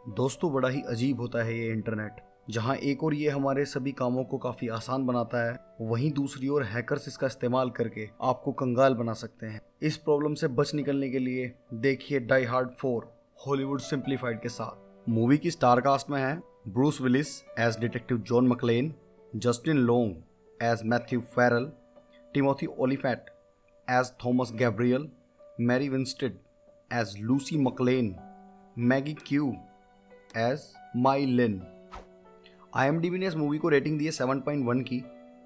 दोस्तों, बड़ा ही अजीब होता है ये इंटरनेट। जहां एक और ये हमारे सभी कामों को काफी आसान बनाता है, वहीं दूसरी ओर हैकर्स इसका इस्तेमाल करके आपको कंगाल बना सकते हैं। इस प्रॉब्लम से बच निकलने के लिए देखिए डाई हार्ड 4 हॉलीवुड सिंप्लीफाइड के साथ। मूवी की स्टार कास्ट में है Bruce Willis as detective John McClane, Justin Long as Matthew Farrell, Timothy Olyphant as Thomas Gabriel, Mary Winstead as Lucy McClane, Maggie Q as Mai Linh. IMDb ने इस movie को rating दी है 7.1 की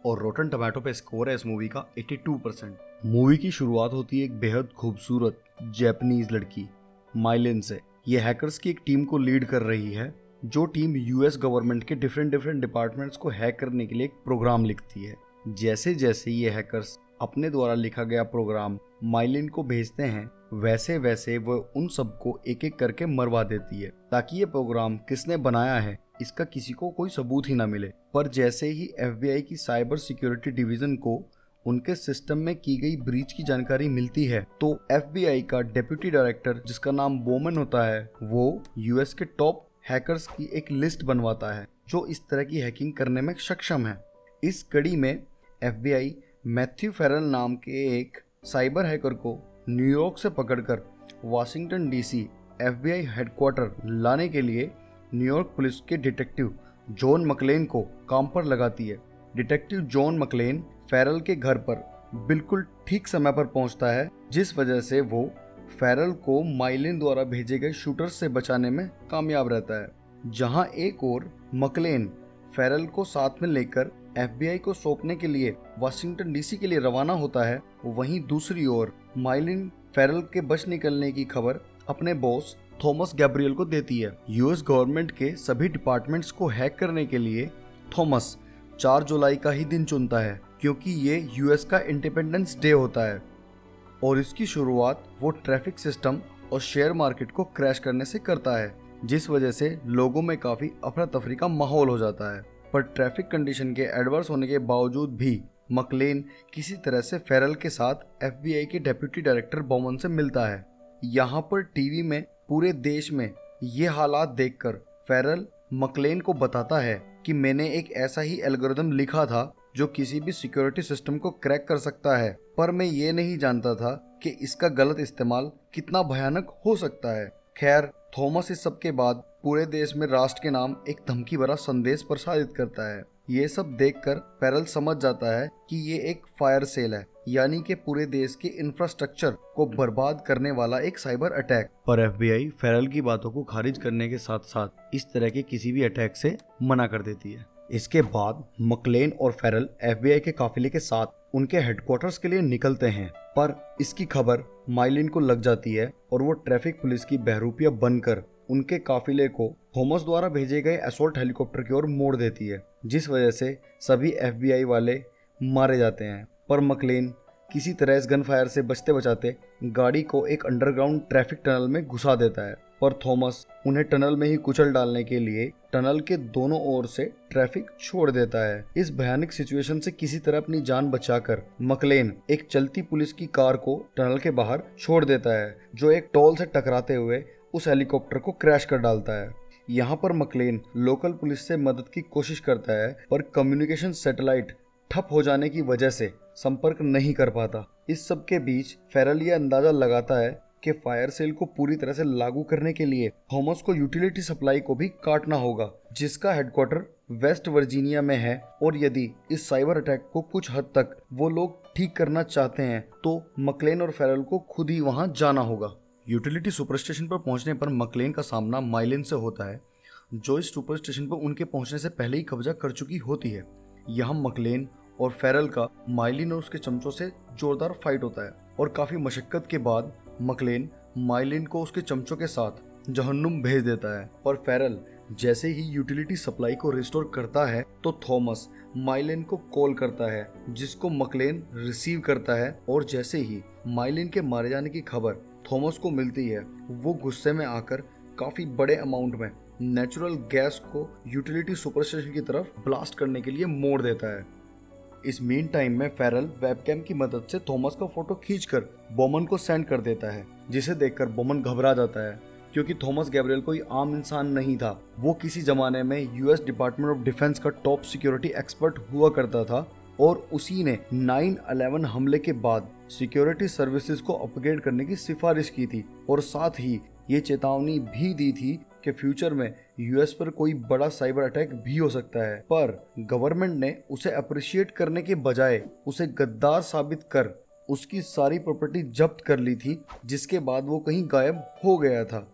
और rotten tomato पे score है इस movie का 82%। मूवी की शुरुआत होती है एक बेहद खूबसूरत जैपनीज लड़की माइलिन से। ये हैकर्स की एक टीम को लीड कर रही है, जो टीम US गवर्नमेंट के डिफरेंट डिपार्टमेंट्स को हैक करने के लिए एक प्रोग्राम लिखती है। जैसे जैसे ये हैकर्स अपने द्वारा लिखा गया प्रोग्राम माइलिन को भेजते हैं, वैसे वैसे वो उन सबको एक एक करके मरवा देती है, ताकि ये प्रोग्राम किसने बनाया है इसका किसी को कोई सबूत ही ना मिले। पर जैसे ही FBI की साइबर सिक्योरिटी डिवीजन को उनके सिस्टम में की गई ब्रीच की जानकारी मिलती है, तो FBI का डेप्यूटी डायरेक्टर, जिसका नाम बोमन होता है, वो US के टॉप हैकर्स की एक लिस्ट बनवाता है जो इस तरह की हैकिंग करने में सक्षम है। इस कड़ी में FBI मैथ्यू फेरल नाम के एक साइबर हैकर को न्यूयॉर्क से पकड़कर वाशिंगटन DC FBI हेडक्वार्टर लाने के लिए न्यूयॉर्क पुलिस के डिटेक्टिव जॉन मकलेन को काम पर लगाती है। डिटेक्टिव जॉन मकलेन फेरल के घर पर बिल्कुल ठीक समय पर पहुंचता है, जिस वजह से वो फेरल को माइलिन द्वारा भेजे गए शूटर्स से बचाने में कामयाब रहता है। जहां एक और मकलेन फेरल को साथ में लेकर FBI को सौंपने के लिए वाशिंगटन DC के लिए रवाना होता है, वहीं दूसरी ओर माइलिन फेरल के बच निकलने की खबर अपने बॉस थॉमस गैब्रियल को देती है। US गवर्नमेंट के सभी डिपार्टमेंट्स को हैक करने के लिए थॉमस 4 जुलाई का ही दिन चुनता है, क्योंकि ये US का इंडिपेंडेंस डे होता है और इसकी शुरुआत वो ट्रैफिक सिस्टम और शेयर मार्केट को क्रैश करने से करता है, जिस वजह से लोगों में काफी अफरा तफरी का माहौल हो जाता है। पर ट्रैफिक कंडीशन के एडवर्स होने के बावजूद भी मकलेन किसी तरह से फेरल के साथ FBI के डेप्यूटी डायरेक्टर बॉमन से मिलता है। यहाँ पर टीवी में पूरे देश में ये हालात देखकर फेरल मकलेन को बताता है कि मैंने एक ऐसा ही एल्गोरिदम लिखा था जो किसी भी सिक्योरिटी सिस्टम को क्रैक कर सकता है, पर मैं ये नहीं जानता था कि इसका गलत इस्तेमाल कितना भयानक हो सकता है। खैर, थॉमस इस सब के बाद पूरे देश में राष्ट्र के नाम एक धमकी भरा संदेश प्रसारित करता है। ये सब देखकर फेरल समझ जाता है कि ये एक फायर सेल है, यानी कि पूरे देश के इंफ्रास्ट्रक्चर को बर्बाद करने वाला एक साइबर अटैक। पर FBI फेरल की बातों को खारिज करने के साथ साथ इस तरह के किसी भी अटैक से मना कर देती है। इसके बाद मकलेन और फेरल FBI के काफिले के साथ उनके हेडक्वार्टर्स के लिए निकलते हैं, पर इसकी खबर माइलिन को लग जाती है और वो ट्रैफिक पुलिस की बहरूपिया बनकर उनके काफिले को थॉमस द्वारा भेजे गए असॉल्ट हेलीकॉप्टर की ओर मोड़ देती है, जिस वजह से सभी FBI वाले मारे जाते हैं। पर मकलेन किसी तरह इस गन फायर से बचते बचाते गाड़ी को एक अंडरग्राउंड ट्रैफिक टनल में घुसा देता है, पर थॉमस उन्हें टनल में ही कुचल डालने के लिए टनल के दोनों ओर से ट्रैफिक छोड़ देता है। इस भयानक सिचुएशन से किसी तरह अपनी जान बचाकर मकलेन एक चलती पुलिस की कार को टनल के बाहर छोड़ देता है, जो एक टॉल से टकराते हुए उस हेलीकॉप्टर को क्रैश कर डालता है। यहाँ पर मकलेन लोकल पुलिस से मदद की कोशिश करता है, पर कम्युनिकेशन सैटेलाइट ठप हो जाने की वजह से संपर्क नहीं कर पाता। इस सब के बीच फेरल ये अंदाजा लगाता है कि फायर सेल को पूरी तरह से लागू करने के लिए थॉमस को यूटिलिटी सप्लाई को भी काटना होगा, जिसका हेडक्वार्टर वेस्ट वर्जीनिया में है, और यदि इस साइबर अटैक को कुछ हद तक वो लोग ठीक करना चाहते हैं तो मकलेन और फेरल को खुद ही वहां जाना होगा। यूटिलिटी सुपर स्टेशन पर पहुंचने पर मकलेन का सामना माइलिन से होता है, जो इस सुपर स्टेशन पर उनके पहुंचने से पहले ही कब्जा कर चुकी होती है। यहाँ मकलेन और फेरल का माइलिन और उसके चमचों से जोरदार फाइट होता है और काफी मशक्कत के बाद मकलेन माइलिन को उसके चमचों के साथ जहन्नुम भेज देता है। पर फेरल जैसे ही यूटिलिटी सप्लाई को रिस्टोर करता है तो थॉमस माइलिन को कॉल करता है, जिसको मकलेन रिसीव करता है, और जैसे ही माइलिन के मारे जाने की खबर थॉमस को मिलती है, वो गुस्से में आकर काफी बड़े अमाउंट में नेचुरल गैस को यूटिलिटी सुपर स्टेशन की तरफ ब्लास्ट करने के लिए मोड़ देता है। इस मीन टाइम में फेरल वेबकैम की मदद से थॉमस का फोटो खींचकर बोमन को सेंड कर देता है, जिसे देखकर बोमन घबरा जाता है। क्योंकि थॉमस गैब्रियल कोई आम इंसान नहीं था। वो किसी जमाने में यूएस डिपार्टमेंट ऑफ डिफेंस का टॉप सिक्योरिटी एक्सपर्ट हुआ करता था और उसी ने 9/11 हमले के बाद सिक्योरिटी सर्विसेज को अपग्रेड करने की सिफारिश की थी और साथ ही ये चेतावनी भी दी थी कि फ्यूचर में यूएस पर कोई बड़ा साइबर अटैक भी हो सकता है। पर गवर्नमेंट ने उसे अप्रिशिएट करने के बजाय उसे गद्दार साबित कर उसकी सारी प्रॉपर्टी जब्त कर ली थी, जिसके बाद वो कहीं गायब हो गया था।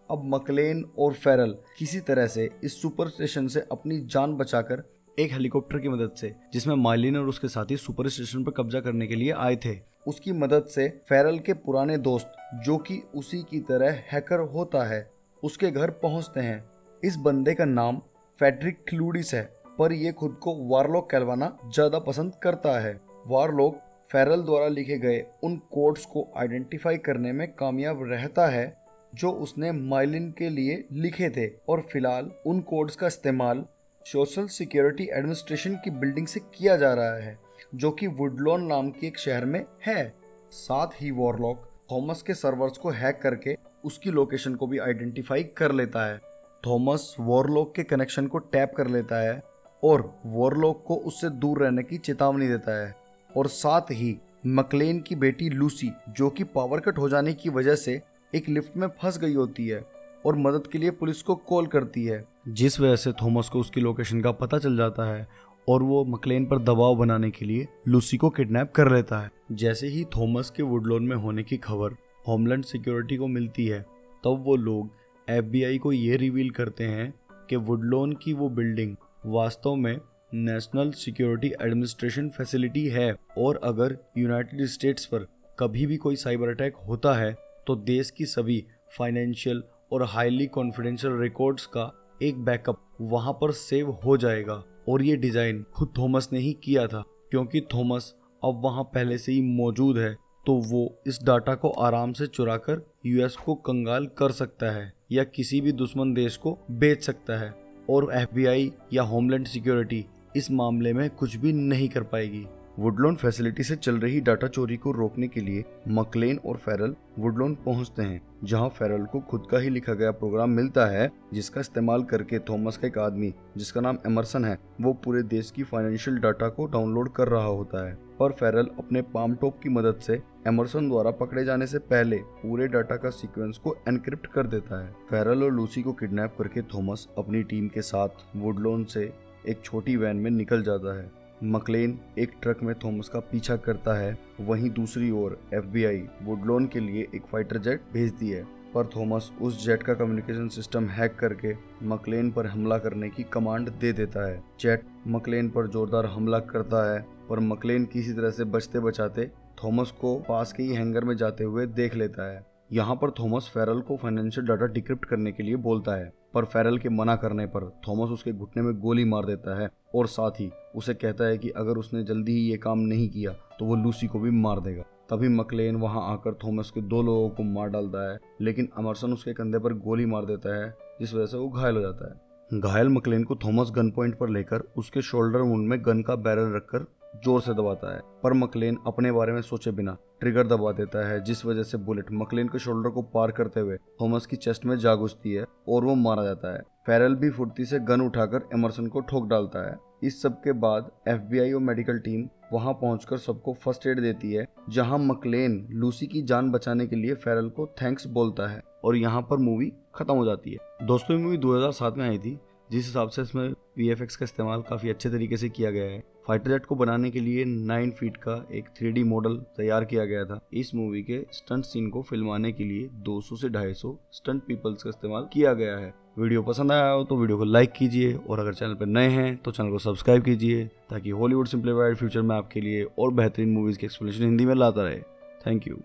अब मकलेन और फेरल किसी तरह से इस सुपर स्टेशन से अपनी जान बचाकर एक हेलीकॉप्टर की मदद से, जिसमें मार्लिन और उसके साथी सुपर स्टेशन पर कब्जा करने के लिए आए थे, उसकी मदद से फेरल के पुराने दोस्त जो कि उसी की तरह हैकर होता है उसके घर पहुंचते हैं। इस बंदे का नाम फेडरिक क्लूडिस है, पर ये खुद को वारलॉक कहलवाना ज्यादा पसंद करता है। वारलॉक फेरल द्वारा लिखे गए उन कोड्स को आइडेंटिफाई करने में कामयाब रहता है जो उसने मार्लिन के लिए लिखे थे और फिलहाल उन कोड्स का इस्तेमाल सोशल सिक्योरिटी एडमिनिस्ट्रेशन की बिल्डिंग से किया जा रहा है जो कि वुडलॉन नाम के एक शहर में है। साथ ही वॉरलॉक थॉमस के सर्वर्स को हैक करके उसकी लोकेशन को भी आइडेंटिफाई कर लेता है। थॉमस वॉरलॉक के कनेक्शन को टैप कर लेता है और वॉरलॉक को उससे दूर रहने की चेतावनी देता है और साथ ही मकलेन की बेटी लूसी जो कि पावर कट हो जाने की वजह से एक लिफ्ट में फंस गई होती है और मदद के लिए पुलिस को कॉल करती है, जिस वजह से थॉमस को उसकी लोकेशन का पता चल जाता है और वो मकलेन पर दबाव बनाने के लिए लूसी को किडनैप कर लेता है। जैसे ही थॉमस के वुडलॉन में होने की खबर होमलैंड सिक्योरिटी को मिलती है, तब वो लोग FBI को ये रिवील करते हैं कि वुडलॉन की वो बिल्डिंग वास्तव में नेशनल सिक्योरिटी एडमिनिस्ट्रेशन फैसिलिटी है और अगर यूनाइटेड स्टेट्स पर कभी भी कोई साइबर अटैक होता है तो देश की सभी फाइनेंशियल और हाईली कॉन्फिडेंशियल रिकॉर्ड्स का एक बैकअप वहां पर सेव हो जाएगा। और ये डिजाइन खुद थॉमस ने ही किया था, क्योंकि थॉमस अब वहां पहले से ही मौजूद है तो वो इस डाटा को आराम से चुराकर यूएस को कंगाल कर सकता है या किसी भी दुश्मन देश को बेच सकता है और FBI या होमलैंड सिक्योरिटी इस मामले में कुछ भी नहीं कर पाएगी। वुडलॉन फैसिलिटी से चल रही डाटा चोरी को रोकने के लिए मकलेन और फेरल वुडलॉन पहुंचते हैं, जहां फेरल को खुद का ही लिखा गया प्रोग्राम मिलता है जिसका इस्तेमाल करके थॉमस का एक आदमी जिसका नाम एमरसन है वो पूरे देश की फाइनेंशियल डाटा को डाउनलोड कर रहा होता है। पर फेरल अपने पाम टॉप की मदद से एमरसन द्वारा पकड़े जाने से पहले पूरे डाटा का सीक्वेंस को एनक्रिप्ट कर देता है। फेरल और लूसी को किडनैप करके थॉमस अपनी टीम के साथ वुडलॉन से एक छोटी वैन में निकल जाता है। मकलेन एक ट्रक में थॉमस का पीछा करता है, वहीं दूसरी ओर FBI वुडलॉन के लिए एक फाइटर जेट भेजती है, पर थॉमस उस जेट का कम्युनिकेशन सिस्टम हैक करके मकलेन पर हमला करने की कमांड दे देता है। जेट मकलेन पर जोरदार हमला करता है, पर मकलेन किसी तरह से बचते बचाते थॉमस को पास के ही हैंगर में जाते हुए देख लेता है। यहाँ पर थॉमस फेरल को फाइनेंशियल डाटा डिक्रिप्ट करने के लिए बोलता है, पर फेरल के मना करने पर थॉमस उसके घुटने में गोली मार देता है और साथ ही उसे कहता है कि अगर उसने जल्दी ही ये काम नहीं किया तो वो लूसी को भी मार देगा। तभी मकलेन वहां आकर थॉमस के 2 लोगों को मार डालता है, लेकिन एमरसन उसके कंधे पर गोली मार देता है जिस वजह से वो घायल हो जाता है। घायल मकलेन को थॉमस गन पॉइंट पर लेकर उसके शोल्डर वुंड में गन का बैरल रखकर जोर से दबाता है, पर मकलेन अपने बारे में सोचे बिना ट्रिगर दबा देता है, जिस वजह से बुलेट मकलेन के शोल्डर को पार करते हुए थॉमस की चेस्ट में जा घुसती है और वो मारा जाता है। फेरल भी फुर्ती से गन उठाकर एमरसन को ठोक डालता है। इस सब के बाद FBI और मेडिकल टीम वहां पहुंचकर सबको फर्स्ट एड देती है, जहां मकलेन लूसी की जान बचाने के लिए फेरल को थैंक्स बोलता है और यहाँ पर मूवी खत्म हो जाती है। दोस्तों, ये मूवी 2007 में आई थी, जिस हिसाब से इसमें VFX का इस्तेमाल काफ़ी अच्छे तरीके से किया गया है। फाइटर जेट को बनाने के लिए 9 फीट का एक 3D मॉडल तैयार किया गया था। इस मूवी के स्टंट सीन को फिल्माने के लिए 200 से 250 स्टंट पीपल्स का इस्तेमाल किया गया है। वीडियो पसंद आया हो तो वीडियो को लाइक कीजिए और अगर चैनल पर नए हैं तो चैनल को सब्सक्राइब कीजिए, ताकि हॉलीवुड सिंप्लीफाइड फ्यूचर में आपके लिए और बेहतरीन मूवीज़ की एक्सप्लेनेशन हिंदी में लाता रहे। Thank you.